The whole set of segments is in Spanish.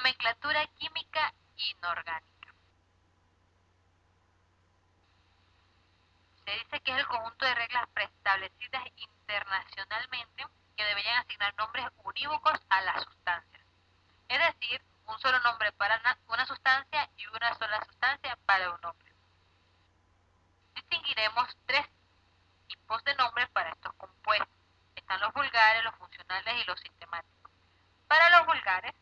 Nomenclatura química inorgánica. Se dice que es el conjunto de reglas preestablecidas internacionalmente que deberían asignar nombres unívocos a las sustancias. Es decir, un solo nombre para una sustancia y una sola sustancia para un nombre. Distinguiremos tres tipos de nombres para estos compuestos. Están los vulgares, los funcionales y los sistemáticos. Para los vulgares,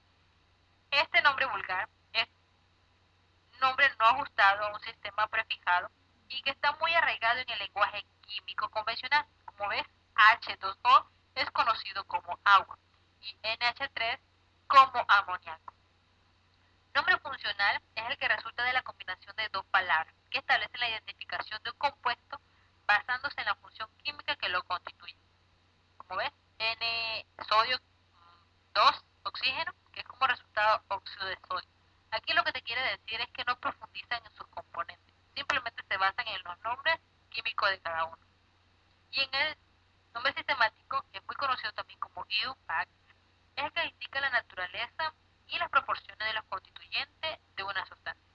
este nombre vulgar es un nombre no ajustado a un sistema prefijado y que está muy arraigado en el lenguaje químico convencional. Como ves, H2O es conocido como agua y NH3 como amoníaco. Nombre funcional es el que resulta de la combinación de dos palabras que establecen la identificación de un compuesto basándose en la función química que lo constituye. Como ves, N sodio 2 oxígeno, que es como resultado óxido de sodio. Aquí lo que te quiere decir es que no profundizan en sus componentes, simplemente se basan en los nombres químicos de cada uno. Y en el nombre sistemático, que es muy conocido también como IUPAC, es el que indica la naturaleza y las proporciones de los constituyentes de una sustancia.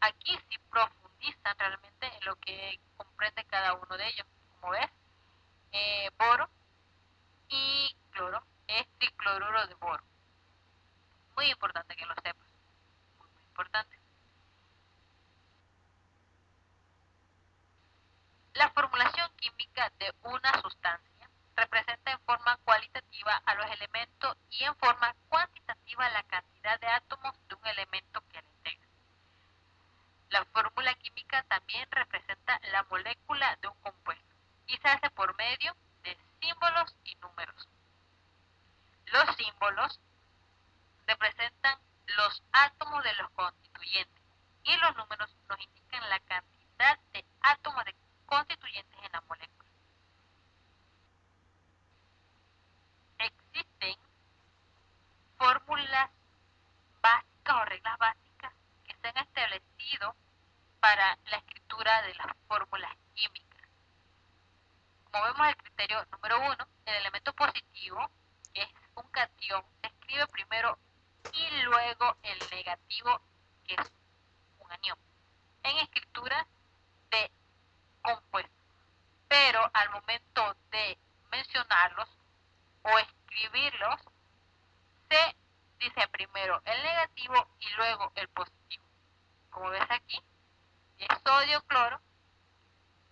Aquí sí profundizan realmente en lo que comprende cada uno de ellos. Como ves, boro y cloro es tricloruro de boro. Muy importante que lo sepas. Muy importante. La formulación química de una sustancia representa en forma cualitativa a los elementos y en forma cuantitativa la cantidad de átomos de un elemento que la integra. La fórmula química también representa la molécula de un compuesto y se hace por medio de símbolos y números. Los símbolos representan los átomos de los constituyentes y los números nos indican la cantidad de átomos de constituyentes en la molécula. Existen fórmulas básicas o reglas básicas que se han establecido para la escritura de las fórmulas químicas. Como vemos el criterio número 1, el elemento positivo, que es un catión, se escribe primero y luego el negativo, que es un anión, en escritura de compuestos. Pero al momento de mencionarlos o escribirlos, se dice primero el negativo y luego el positivo. Como ves aquí, es sodio, cloro.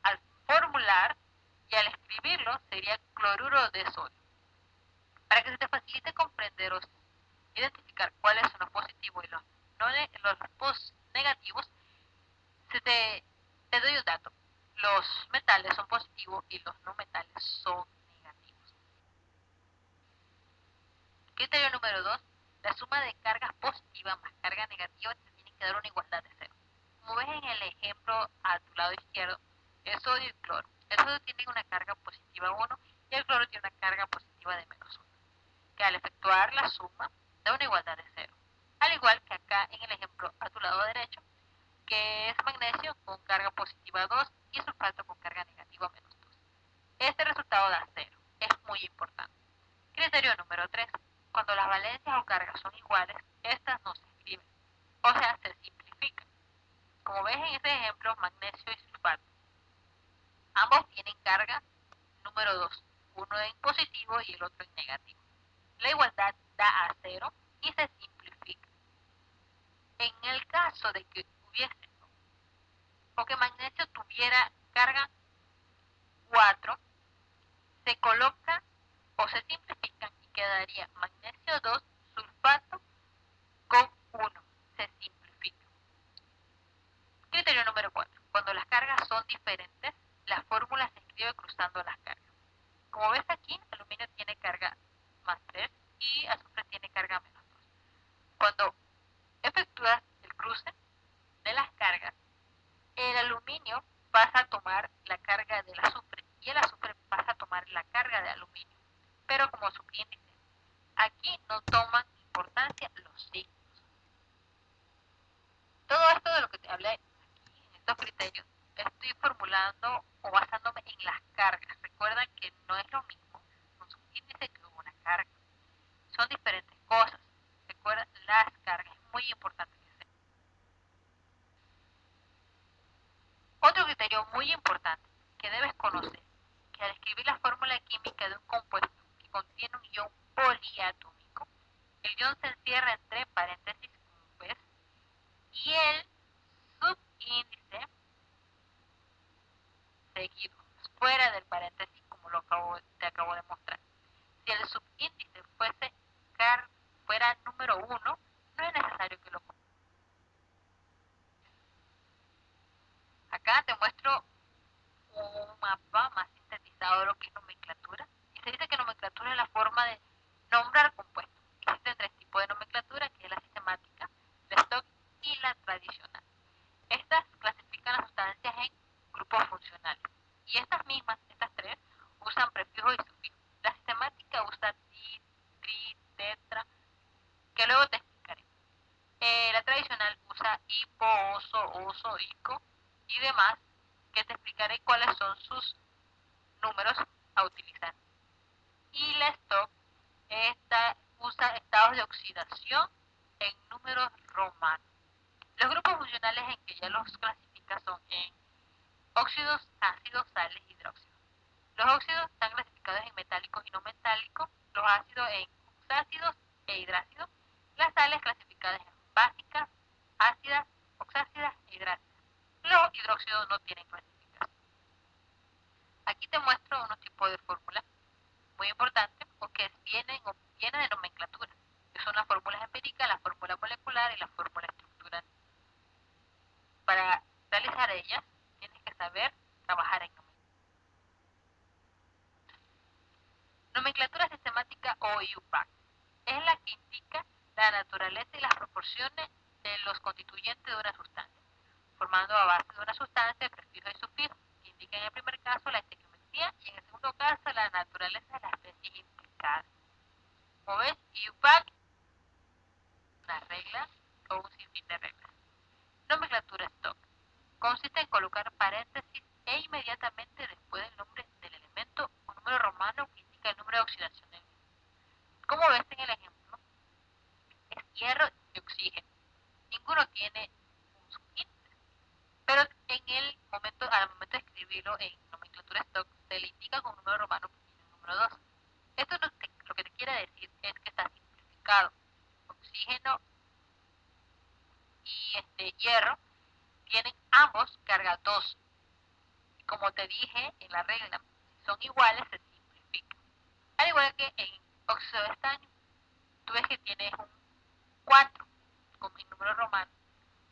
Al formular y al escribirlo sería cloruro de sodio. Para que se te facilite comprender o identificar cuáles son los positivos y los negativos, te doy un dato. Los metales son positivos y los no metales son negativos. Criterio número 2. La suma de cargas positivas más carga negativa te tiene que dar una igualdad de cero. Como ves en el ejemplo a tu lado izquierdo, el sodio y cloro. El sodio tiene una carga positiva 1 y el cloro tiene una carga positiva de menos 1. Que al efectuar la suma da una igualdad de cero. Al igual que acá en el ejemplo a tu lado derecho, que es magnesio con carga positiva 2 y sulfato con carga negativa menos 2. Este resultado da 0. Es muy importante. Criterio número 3. Cuando las valencias o cargas son iguales, estas no se escriben. O sea, se simplifican. Como ves en este ejemplo, magnesio y sulfato. Ambos tienen carga número 2. Uno en positivo y el otro en negativo. La igualdad da a 0 y se simplifica. En el caso de que hubiese o que magnesio tuviera carga 4, se coloca o se simplifican y quedaría magnesio 2, sulfato con 1. Se simplifica. Criterio número 4. Cuando las cargas son diferentes, la fórmula se escribe cruzando las cargas. Como ves aquí, aluminio tiene carga más 3 y azufre tiene carga menos 2. Cuando efectúas el cruce de las cargas, el aluminio pasa a tomar la carga del azufre y el azufre pasa a tomar la carga de aluminio. Pero como subíndice, aquí no toman importancia los signos. Todo esto de lo que te hablé aquí, en estos criterios, estoy formulando o basándome en las cargas. Recuerda que no es lo mismo un subíndice que una carga. Son diferentes cosas. Recuerda, criterio muy importante que debes conocer, que al escribir la fórmula química de un compuesto que contiene un ion poliatómico, el ion se encierra entre paréntesis, como ves, y el subíndice seguido, fuera del paréntesis, como te acabo de mostrar. Si el subíndice fuera número 1, no es necesario que lo pongas. Acá te muestro un mapa más sintetizado de lo que es nomenclatura. Y se dice que nomenclatura es la forma de nombrar compuestos. Existen tres tipos de nomenclatura, que es la sistemática, la stock y la tradicional. Estas clasifican las sustancias en grupos funcionales. Y estas tres, usan prefijos y sufijos. La sistemática usa di, tri, tetra, que luego te explicaré. La tradicional usa hipo, oso, ico y demás, que te explicaré cuáles son sus números a utilizar. Y la stock usa estados de oxidación en números romanos. Los grupos funcionales en que ya los clasifica son en óxidos, ácidos, sales, hidróxidos. Los óxidos están clasificados en metálicos y no metálicos, los ácidos en oxácidos e hidrácidos, las sales clasificadas en básicas, ácidas, oxácidas e hidrácidas. Los hidróxidos no tienen clasificación. Aquí te muestro unos tipos de fórmulas muy importantes o que vienen de nomenclatura, que son las fórmulas empíricas, la fórmula molecular y la fórmula estructural. Para realizar ellas, tienes que saber trabajar en nomenclatura. Nomenclatura sistemática o IUPAC es la que indica la naturaleza y las proporciones de los constituyentes de una sustancia, formando a base de una sustancia prefijos y sufijos, que indican en el primer caso la estequiometría y en el segundo caso la naturaleza de la especie implicada. Como ves, IUPAC es una regla o un sinfín de reglas. Nomenclatura stock consiste en colocar paréntesis e inmediatamente después del nombre del elemento un número romano que indica el número de oxidación del mismo. Como ves en el ejemplo, es hierro y oxígeno. Ninguno tiene un subíndice, pero al momento de escribirlo en nomenclatura stock se le indica con un número romano pequeño el número 2. Esto lo que te quiere decir es que está simplificado. Oxígeno y hierro tienen ambos carga 2. Y como te dije en la regla, si son iguales se simplifica. Al igual que en óxido de estaño, tú ves que tienes un 4 con mi número romano,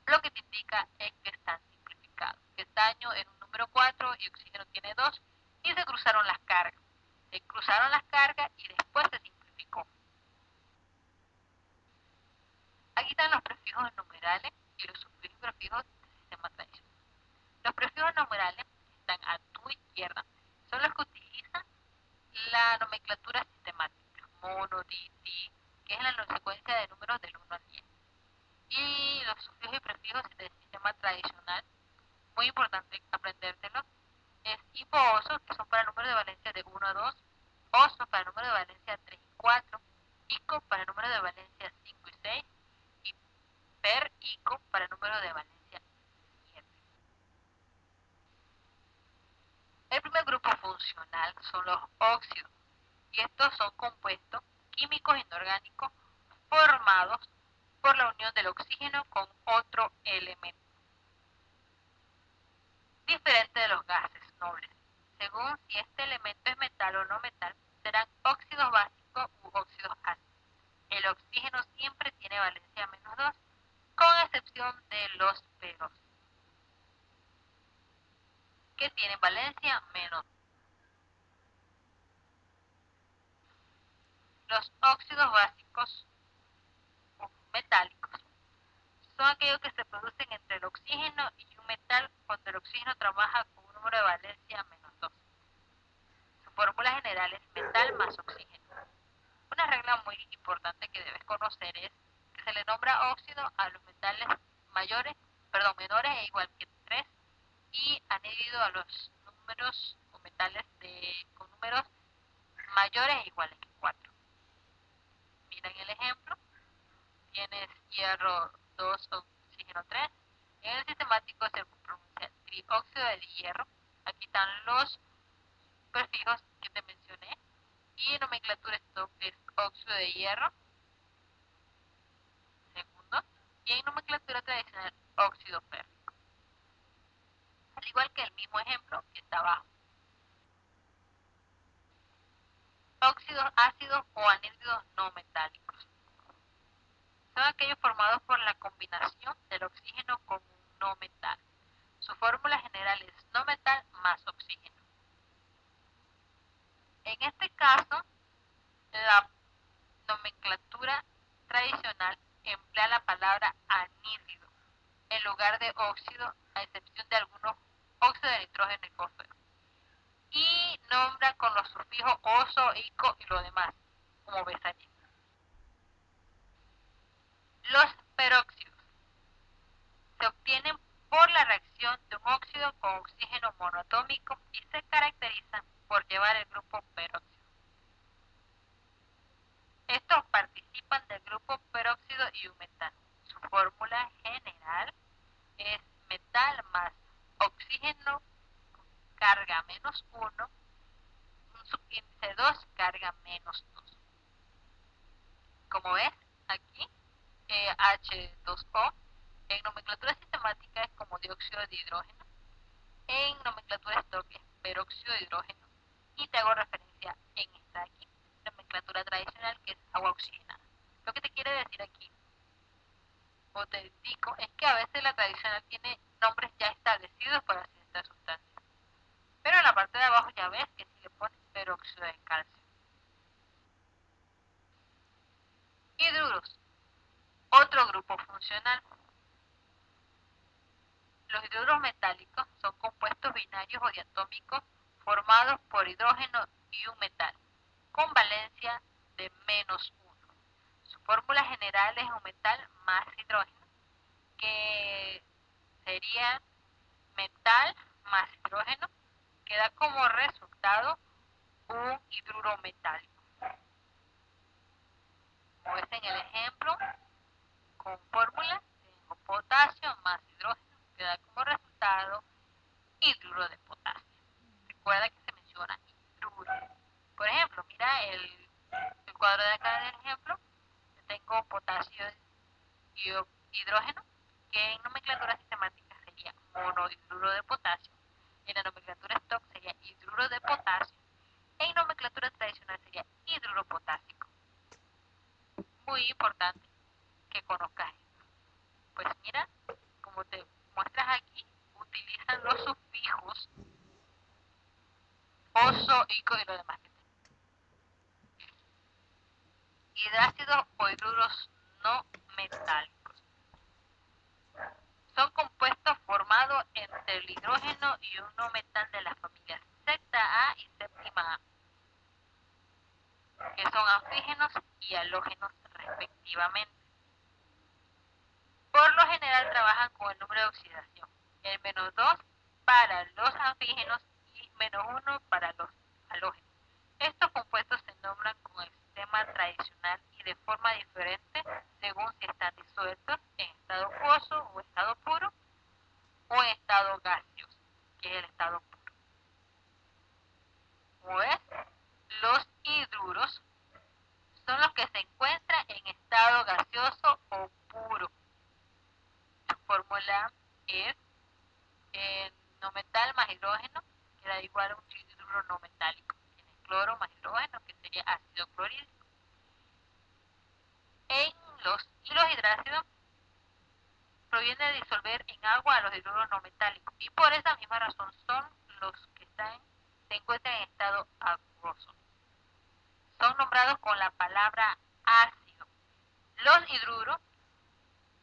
lo que te indica es que están simplificados. Estaño en un número 4 y oxígeno tiene 2 y se cruzaron las cargas. Se cruzaron las cargas y después se simplificó. Aquí están los prefijos numerales y los sufijos y prefijos del sistema tradicional. Los prefijos numerales están a tu izquierda, son los que utilizan la nomenclatura sistemática, mono, di, que es la secuencia de números del 1 al 10. Y los sufijos y prefijos del sistema tradicional, muy importante aprendértelo, es hipo-oso, que son para el número de valencia de 1 a 2, oso para el número de valencia 3 y 4, ico para el número de valencia 5 y 6, y per-ico para el número de valencia 7. El primer grupo funcional son los óxidos, y estos son compuestos químicos inorgánicos formados por la unión del oxígeno con otro elemento, diferente de los gases nobles. Según si este elemento es metal o no metal, serán óxidos básicos u óxidos ácidos. El oxígeno siempre tiene valencia -2, con excepción de los peróxidos, que tienen valencia -2. Los óxidos básicos o metálicos son aquellos que se producen entre el oxígeno y un metal cuando el oxígeno trabaja con un número de valencia -2. Su fórmula general es metal más oxígeno. Una regla muy importante que debes conocer es que se le nombra óxido a los metales menores e igual que 3 y anhídrido a los números o metales con números mayores e iguales que 4. Mira en el ejemplo, tienes hierro 2, oxígeno 3. En el sistemático se pronuncia tri+, óxido de hierro. Aquí están los prefijos que te mencioné. Y en nomenclatura stock es óxido de hierro. Segundo. Y en nomenclatura tradicional, óxido férrico. Al igual que el mismo ejemplo que está abajo. Óxidos ácidos o anhídridos no metálicos. Son aquellos formados por la combinación del oxígeno con un no metal. Su fórmula general es no metal más oxígeno. En este caso, la nomenclatura tradicional emplea la palabra anhídrido en lugar de óxido, a excepción de algunos óxidos de nitrógeno y fósforo. Y nombra con los sufijos oso, ico y lo demás, como ves allí. Los peróxidos se obtienen por la reacción de un óxido con oxígeno monoatómico y se caracterizan por llevar el grupo peróxido. Estos participan del grupo peróxido y un metal. Su fórmula general es metal más oxígeno carga menos 1, un subíndice 2 carga menos 2. Como ves aquí, H2O en nomenclatura sistemática es como dióxido de hidrógeno, en nomenclatura stock es peróxido de hidrógeno y te hago referencia en esta aquí, nomenclatura tradicional, que es agua oxigenada. Lo que te quiere decir aquí, o te indico, es que a veces la tradicional tiene nombres ya establecidos para ciertas sustancias. Pero en la parte de abajo ya ves que si le pones peróxido de calcio. Hidruros, otro grupo funcional. Los hidruros metálicos son compuestos binarios o diatómicos formados por hidrógeno y un metal, con valencia de menos 1. Su fórmula general es un metal más hidrógeno, que sería metal más hidrógeno, que da como resultado un hidruro metálico. Como ves en el ejemplo, con fórmula tengo potasio más hidrógeno, que da como resultado hidruro de potasio. Recuerda que se menciona hidruro. Por ejemplo, mira el cuadro de acá del ejemplo. Tengo potasio y hidrógeno, que en nomenclatura sistemática sería monohidruro de potasio. En la nomenclatura stock sería hidruro de potasio. En nomenclatura tradicional sería hidruro potásico. Muy importante que conozcas esto. Pues mira, como te muestras aquí, utilizan los sufijos oso, ico y lo demás. Hidrácidos o hidruros no metálicos. Son compuestos formados entre el hidrógeno y un no metal de las familias Z-A y séptima A, que son anfígenos y halógenos respectivamente. Por lo general trabajan con el número de oxidación, el -2 para los anfígenos y -1 para los halógenos. Estos compuestos se nombran con el sistema tradicional y de forma diferente según si están disueltos en estado acuoso o estado puro o en estado gaseoso, que es el estado puro. Como ves, los hidruros son los que se encuentran en estado gaseoso o puro. Su fórmula es no metal más hidrógeno, que da igual a un hidruro no metálico. Tienes cloro más hidrógeno, que sería ácido clorhídrico. Y los hidrácidos provienen de disolver en agua a los hidruros no metálicos. Y por esa misma razón son los que se encuentran en estado acuoso. Son nombrados con la palabra ácido. Los hidruros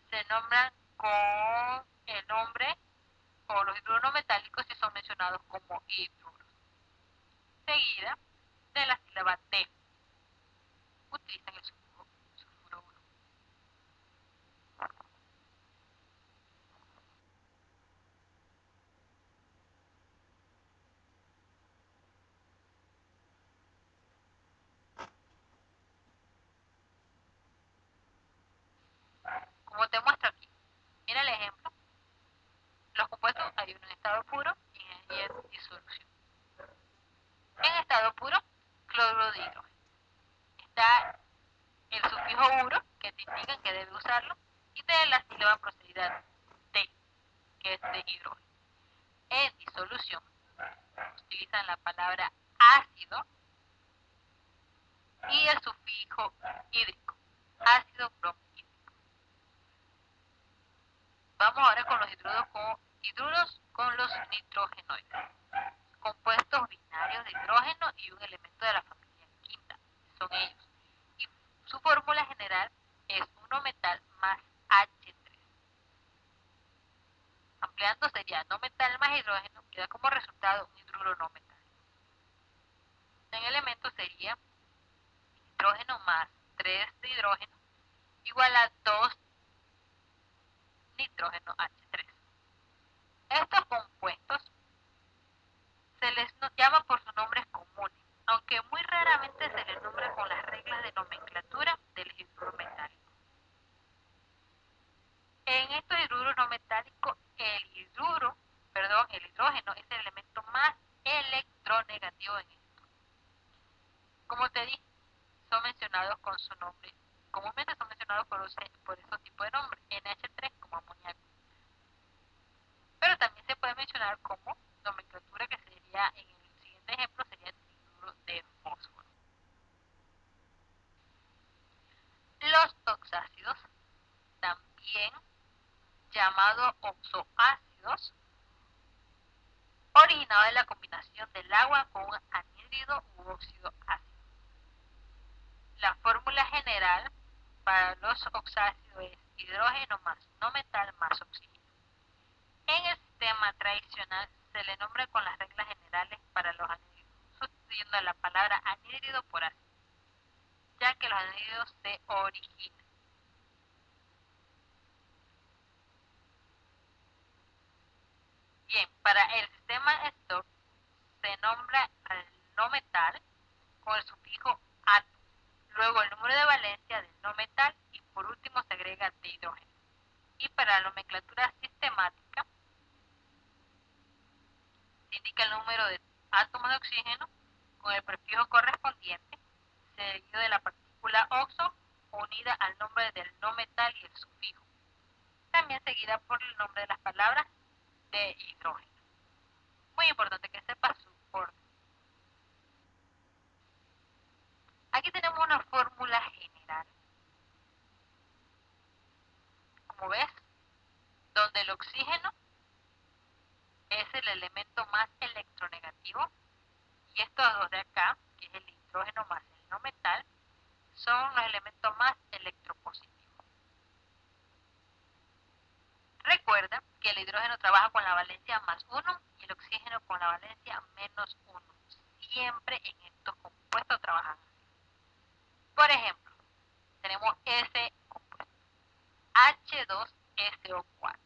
se nombran con el nombre, o los hidruros no metálicos si son mencionados como hidruros. Seguida de la sílaba T, utilizan el sufijo sulfuro 1. Como te muestro aquí, mira el ejemplo. Los compuestos, hay uno en estado puro y en disolución. En estado puro, cloruro de hidrógeno. Está el sufijo uro, que te indican que debe usarlo, y de la sílaba procedida de, que es de hidrógeno. En disolución, utilizan la palabra ácido y el sufijo hídrico, ácido bromhídrico. Vamos ahora con los hidruros con los nitrógenoides, compuestos binarios de hidrógeno y un elemento de la familia quinta, son ellos. Y su fórmula general es 1 metal más H3. Ampliando sería no metal más hidrógeno, queda como resultado un hidruro no metálico. En elemento sería hidrógeno más 3 de hidrógeno igual a 2 nitrógeno H3. Estos compuestos se les llama por sus nombres comunes, aunque muy raramente se les nombra con las reglas de nomenclatura del hidruro metálico. En estos hidruros no metálicos, el hidrógeno es el elemento más electronegativo en esto. Como te dije, son mencionados con su nombre. Comúnmente son mencionados por esos tipos de nombres, NH3 como amoníaco. Pero también se puede mencionar como nomenclatura, que sería, en el siguiente ejemplo, sería el hidruro de fósforo. Los oxácidos, también llamados oxoácidos, originados de la combinación del agua con un anhídrido u óxido ácido. La fórmula general para los oxácidos es hidrógeno más no metal más oxígeno. En el sistema tradicional se le nombra con las reglas generales para los anhídridos, sustituyendo la palabra anhídrido por ácido, ya que los anhídridos se originan. Bien, para el sistema Stokes se nombra al no metal con el sufijo ato, luego el número de valencia del no metal y por último se agrega de hidrógeno. Y para la nomenclatura sistemática se indica el número de átomos de oxígeno con el prefijo correspondiente, seguido de la partícula oxo unida al nombre del no metal y el sufijo, también seguida por el nombre de las palabras de hidrógeno. Muy importante que sepas su orden. Aquí tenemos una fórmula general. Como ves, donde el oxígeno es el elemento más electronegativo y estos dos de acá, que es el hidrógeno más el no metal, son los elementos más electropositivos. Recuerda que el hidrógeno trabaja con la valencia más 1 y el oxígeno con la valencia menos 1. Siempre en estos compuestos trabajan así. Por ejemplo, tenemos ese compuesto, H2SO4.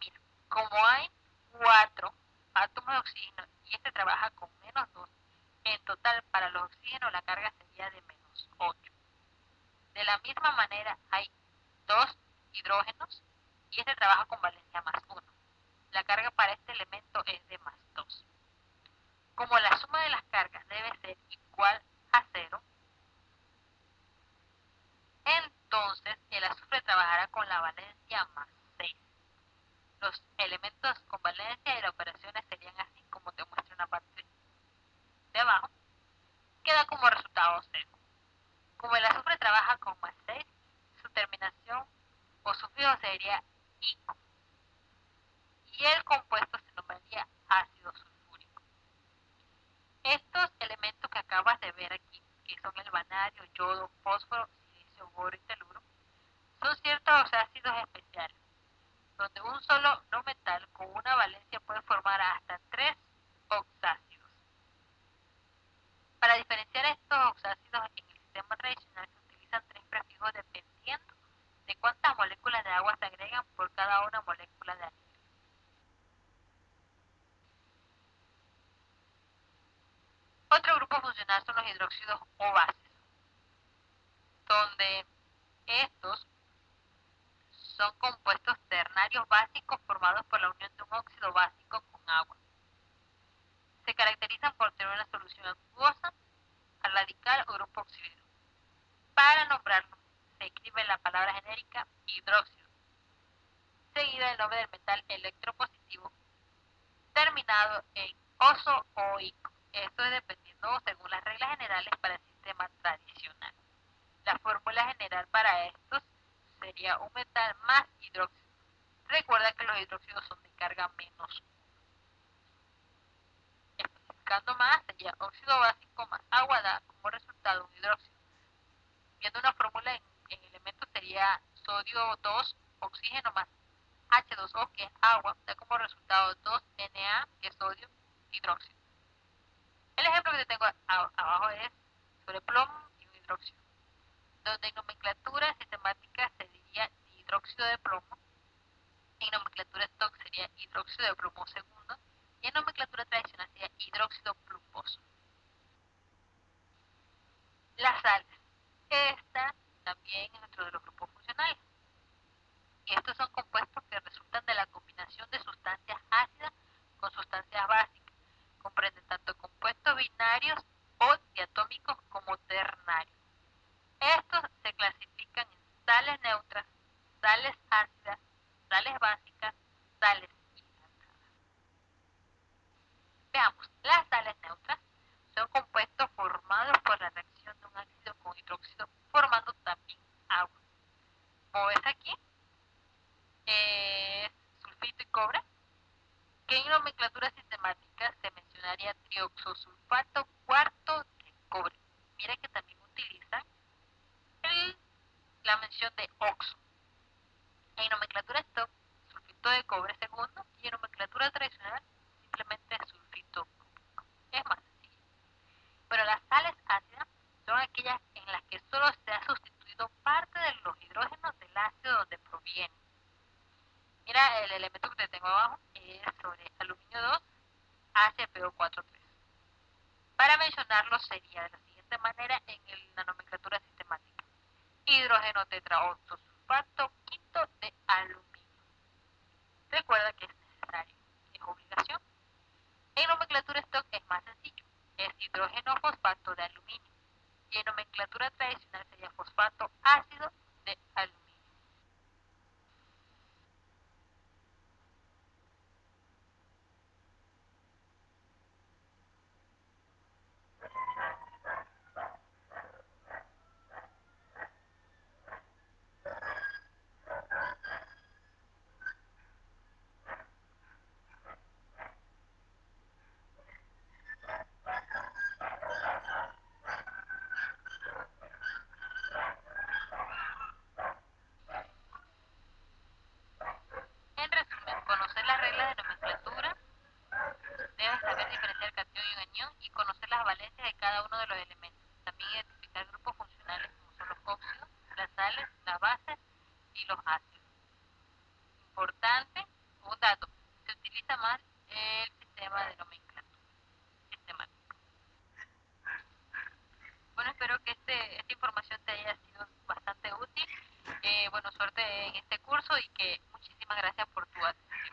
Mira, como hay 4 átomos de oxígeno y este trabaja con menos 2, en total para los oxígenos la carga sería de menos 8. De la misma manera hay 2 hidrógenos y este trabaja con valencia más 1. La carga para este elemento es de más 2. Como la suma de las cargas debe ser igual a 0, entonces el azufre trabajará con la valencia más 6. Los elementos con valencia y las operaciones serían así como te muestro en la parte de abajo. Queda como resultado 0. Como el azufre trabaja con más 6, su terminación o sufijo sería ico. Y el compuesto se nombraría ácido sulfúrico. Estos elementos que acabas de ver aquí, que son el vanadio, yodo, fósforo, silicio, boro y teluro, son ciertos ácidos especiales, donde un solo no metal con una valencia puede formar hasta 3 oxácidos. Para diferenciar estos oxácidos en el sistema tradicional se utilizan 3 prefijos dependiendo de cuántas moléculas de agua se agregan por cada una molécula de anhídrido. Otro grupo funcional son los hidróxidos o bases, donde estos son compuestos ternarios básicos formados formados por la unión de un óxido básico con agua. Se caracterizan por tener una solución acuosa, radical o grupo oxígeno. Para nombrarlo, se escribe la palabra genérica hidróxido, seguida del nombre del metal electropositivo, terminado en oso o ico. Esto es dependiendo según las reglas generales para el sistema tradicional. La fórmula general para estos sería un metal más hidróxido. Recuerda que los hidróxidos son de carga menos 1. Especificando más, sería óxido básico más agua da como resultado un hidróxido. Viendo una fórmula en elementos sería sodio 2, oxígeno más H2O, que es agua, da como resultado 2Na, que es sodio, hidróxido. El ejemplo que te tengo abajo es sobre plomo y un hidróxido, donde en nomenclatura sistemática se diría hidróxido de plomo, en nomenclatura stock sería hidróxido de plomo segundo, y en nomenclatura tradicional sería hidróxido plumoso. Las sales. Esta también es dentro de los grupos funcionales. Y estos son compuestos que resultan de la combinación de sustancias ácidas con sustancias básicas. Comprenden tanto compuestos binarios o diatómicos como ternarios. Estos se clasifican en sales neutras, sales ácidas, sales básicas, sales hidratadas. Veamos, las sales neutras son compuestos formados por la reacción de un ácido con hidróxido, formando también agua. Como ves aquí, sulfito y cobre, que en nomenclatura sistemática se mencionaría trioxosulfato cuarto de cobre. Mira que también utilizan la mención de oxo. En nomenclatura stock, sulfito de cobre segundo, y en nomenclatura tradicional, simplemente sulfito cúbico. Es más sencillo. Pero las sales ácidas son aquellas en las que solo se ha sustituido parte de los hidrógenos del ácido donde provienen. Mira, el elemento que te tengo abajo es sobre aluminio 2, HPO4 3. Para mencionarlo sería de la siguiente manera en la nomenclatura sistemática: hidrógeno tetraoxosulfato quinto de aluminio. Recuerda que es necesario, es obligación. En nomenclatura stock es más sencillo, es hidrógeno fosfato de aluminio. Y en nomenclatura tradicional sería fosfato ácido de aluminio. En resumen, conocer las reglas de nomenclatura, debes saber diferenciar catión y anión y conocer las valencias de cada uno de los elementos. También identificar grupos funcionales como son los óxidos, las sales, las bases y los ácidos. Importante, un dato, se utiliza más el sistema de nomenclatura sistemática. Bueno, espero que esta información te haya sido bastante útil. Bueno, suerte en este curso y que muchísimas gracias por tu atención.